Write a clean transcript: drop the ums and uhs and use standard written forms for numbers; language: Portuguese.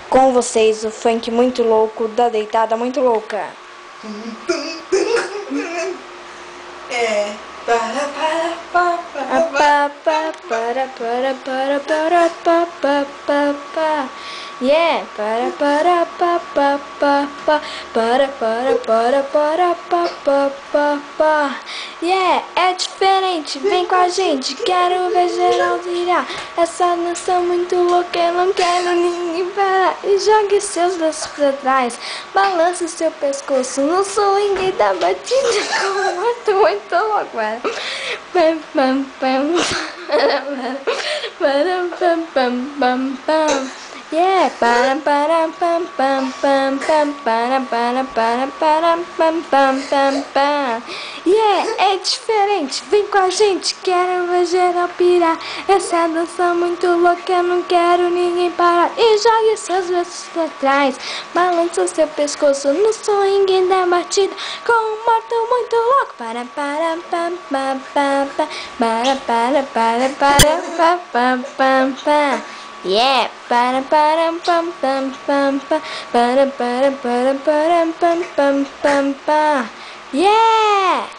Com vocês, o funk muito louco da deitada muito louca. É. Yeah, yeah, é diferente, vem com a gente, quero ver geral virar. Essa dança muito louca, eu não quero ninguém parar. E jogue seus braços pra trás, balança seu pescoço no swing da batida. Muito louco, velho. Yeah, yeah, é diferente, vem com a gente, quero ver geral pirar. Essa dança muito louca, eu não quero ninguém parar. E jogue seus braços pra trás, balança seu pescoço no swing da batida, com um morto muito louco. Yeah, yeah.